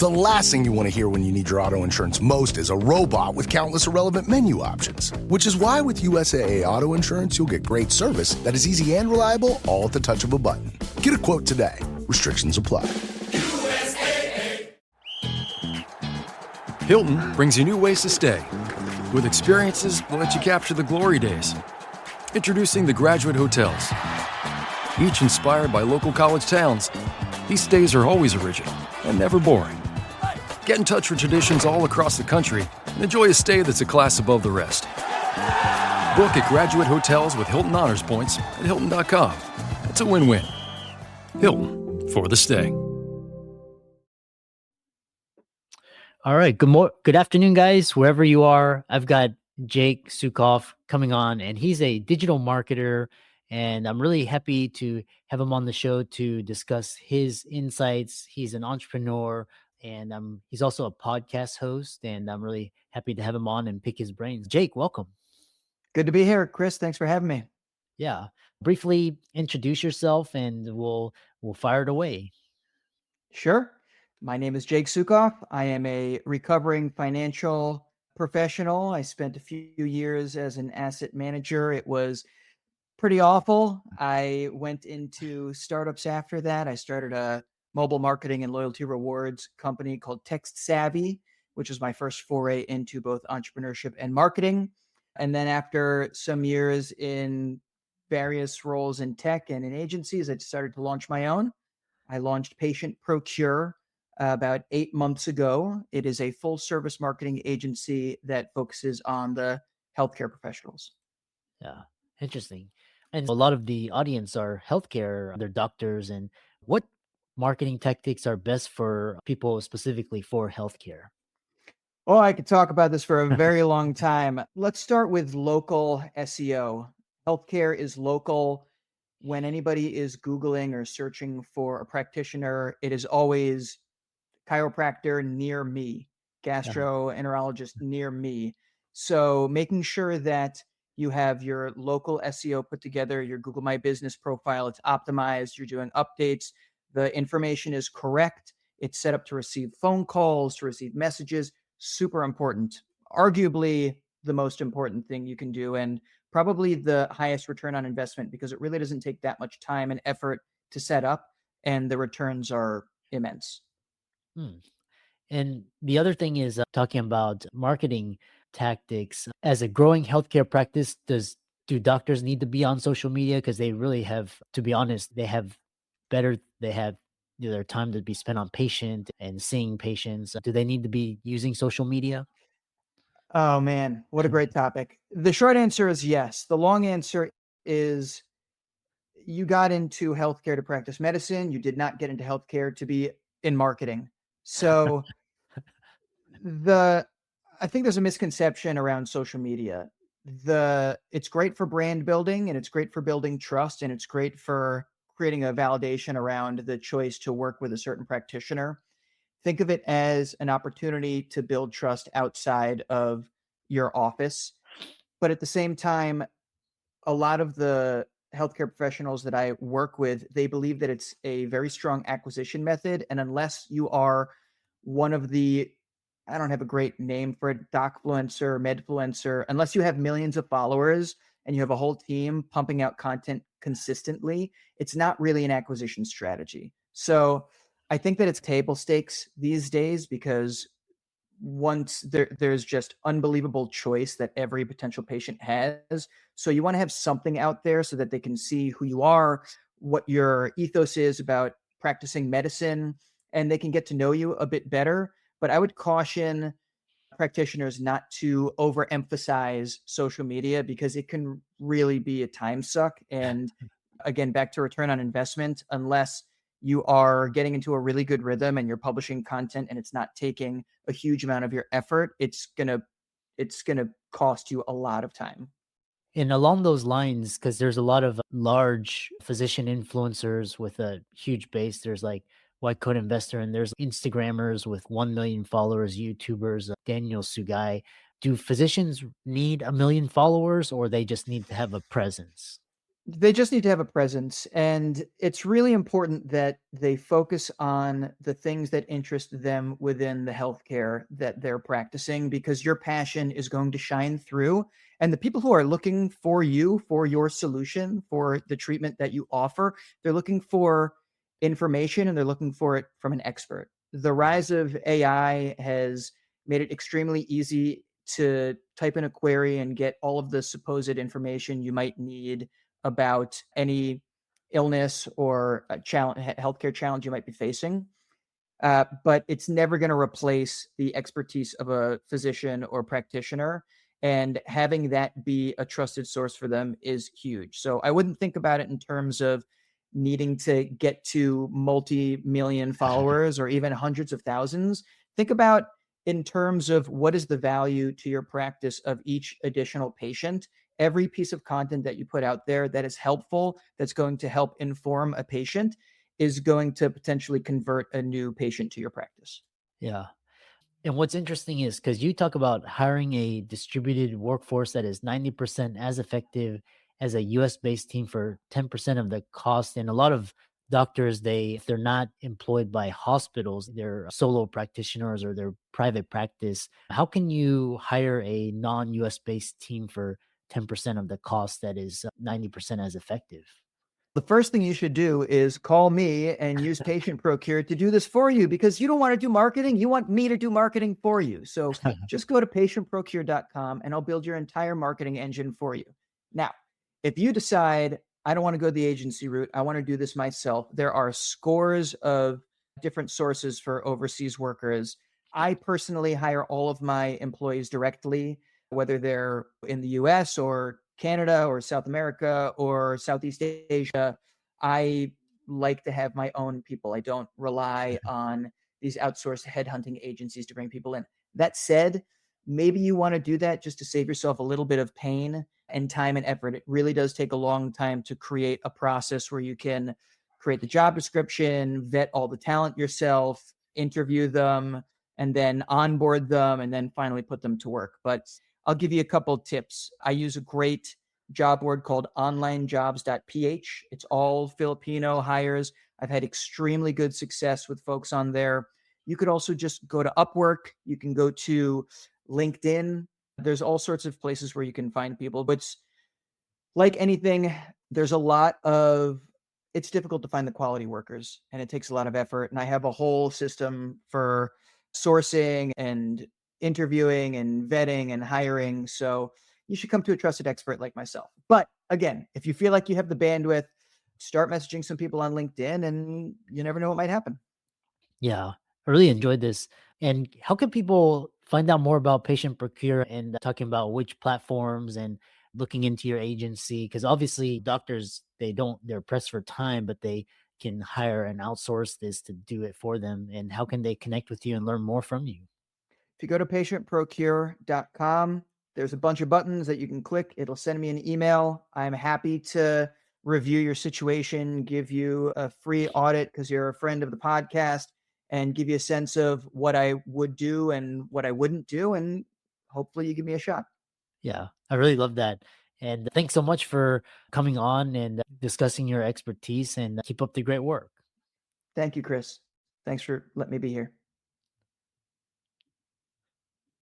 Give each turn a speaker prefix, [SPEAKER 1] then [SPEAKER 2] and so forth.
[SPEAKER 1] The last thing you want to hear when you need your auto insurance most is a robot with countless irrelevant menu options. Which is why with USAA Auto Insurance, you'll get great service that is easy and reliable, all at the touch of a button. Get a quote today. Restrictions apply.
[SPEAKER 2] Hilton brings you new ways to stay, with experiences that let you capture the glory days. Introducing the Graduate Hotels. Each inspired by local college towns, these stays are always original and never boring. Get in touch with traditions all across the country and enjoy a stay that's a class above the rest. Book at Graduate Hotels with Hilton Honors Points at Hilton.com. It's a win-win. Hilton, for the stay.
[SPEAKER 3] All right. Good afternoon, guys. Wherever you are, I've got Jake Sucoff coming on, and he's a digital marketer, and I'm really happy to have him on the show to discuss his insights. He's an entrepreneur, and he's also a podcast host, and I'm really happy to have him on and pick his brains. Jake, welcome.
[SPEAKER 4] Good to be here, Chris. Thanks for having me.
[SPEAKER 3] Yeah. Briefly introduce yourself, and we'll fire it away.
[SPEAKER 4] Sure. My name is Jake Sucoff. I am a recovering financial professional. I spent a few years as an asset manager. It was pretty awful. I went into startups after that. I started a mobile marketing and loyalty rewards company called Text Savvy, which was my first foray into both entrepreneurship and marketing. And then after some years in various roles in tech and in agencies, I started to launch my own. I launched Patient Procure about 8 months ago. It is a full service marketing agency that focuses on the healthcare professionals.
[SPEAKER 3] Yeah, interesting. And a lot of the audience are healthcare, they're doctors. And what marketing tactics are best for people specifically for healthcare?
[SPEAKER 4] Oh, I could talk about this for a very long time. Let's start with local SEO. Healthcare is local. When anybody is Googling or searching for a practitioner, it is always chiropractor near me, gastroenterologist near me. So making sure that you have your local SEO put together, your Google My Business profile, it's optimized, you're doing updates, the information is correct, it's set up to receive phone calls, to receive messages, super important. Arguably the most important thing you can do, and probably the highest return on investment, because it really doesn't take that much time and effort to set up, and the returns are immense.
[SPEAKER 3] And the other thing is talking about marketing tactics. As a growing healthcare practice, do doctors need to be on social media? Because they really have, to be honest, they have their time to be spent on patient and seeing patients. Do they need to be using social media?
[SPEAKER 4] Oh man, what a great topic. The short answer is yes. The long answer is you got into healthcare to practice medicine. You did not get into healthcare to be in marketing. So I think there's a misconception around social media. It's great for brand building, and it's great for building trust, and it's great for creating a validation around the choice to work with a certain practitioner. Think of it as an opportunity to build trust outside of your office. But at the same time, a lot of the healthcare professionals that I work with, they believe that it's a very strong acquisition method. And unless you are one of the, I don't have a great name for it, docfluencer, medfluencer, unless you have millions of followers and you have a whole team pumping out content consistently, it's not really an acquisition strategy. So I think that it's table stakes these days, because once there's just unbelievable choice that every potential patient has. So you want to have something out there so that they can see who you are, what your ethos is about practicing medicine, and they can get to know you a bit better. But I would caution practitioners not to overemphasize social media, because it can really be a time suck. And again, back to return on investment, unless you are getting into a really good rhythm and you're publishing content and it's not taking a huge amount of your effort, it's gonna cost you a lot of time.
[SPEAKER 3] And along those lines, because there's a lot of large physician influencers with a huge base. There's like White Coat Investor, and there's Instagrammers with 1 million followers, YouTubers, Daniel Sugai. Do physicians need 1 million followers, or they just need to have a presence?
[SPEAKER 4] They just need to have a presence, and it's really important that they focus on the things that interest them within the healthcare that they're practicing, because your passion is going to shine through. And the people who are looking for you, for your solution, for the treatment that you offer, they're looking for information and they're looking for it from an expert. The rise of AI has made it extremely easy to type in a query and get all of the supposed information you might need about any illness or a healthcare challenge you might be facing. But it's never going to replace the expertise of a physician or practitioner. And having that be a trusted source for them is huge. So I wouldn't think about it in terms of needing to get to multi-million followers or even hundreds of thousands. Think about in terms of what is the value to your practice of each additional patient. Every piece of content that you put out there that is helpful, that's going to help inform a patient, is going to potentially convert a new patient to your practice.
[SPEAKER 3] Yeah. And what's interesting is because you talk about hiring a distributed workforce that is 90% as effective as a US based team for 10% of the cost. And a lot of doctors, if they're not employed by hospitals, they're solo practitioners or they're private practice. How can you hire a non US based team for 10% of the cost that is 90% as effective?
[SPEAKER 4] The first thing you should do is call me and use Patient Procure to do this for you, because you don't want to do marketing. You want me to do marketing for you. So just go to patientprocure.com and I'll build your entire marketing engine for you. Now, if you decide, I don't want to go the agency route, I want to do this myself, there are scores of different sources for overseas workers. I personally hire all of my employees directly, whether they're in the US or Canada or South America or Southeast Asia. I like to have my own people. I don't rely on these outsourced headhunting agencies to bring people in. That said, maybe you want to do that just to save yourself a little bit of pain and time and effort. It really does take a long time to create a process where you can create the job description, vet all the talent yourself, interview them, and then onboard them, and then finally put them to work. But I'll give you a couple of tips. I use a great job board called onlinejobs.ph. It's all Filipino hires. I've had extremely good success with folks on there. You could also just go to Upwork. You can go to LinkedIn. There's all sorts of places where you can find people. But like anything, there's a lot of, it's difficult to find the quality workers and it takes a lot of effort. And I have a whole system for sourcing and interviewing and vetting and hiring. So you should come to a trusted expert like myself. But again, if you feel like you have the bandwidth, start messaging some people on LinkedIn and you never know what might happen.
[SPEAKER 3] Yeah, I really enjoyed this. And how can people find out more about Patient Procure and talking about which platforms and looking into your agency? Because obviously doctors, they're pressed for time, but they can hire and outsource this to do it for them. And how can they connect with you and learn more from you?
[SPEAKER 4] If you go to patientprocure.com, there's a bunch of buttons that you can click. It'll send me an email. I'm happy to review your situation, give you a free audit because you're a friend of the podcast, and give you a sense of what I would do and what I wouldn't do. And hopefully you give me a shot.
[SPEAKER 3] Yeah, I really love that. And thanks so much for coming on and discussing your expertise and keep up the great work.
[SPEAKER 4] Thank you, Chris. Thanks for letting me be here.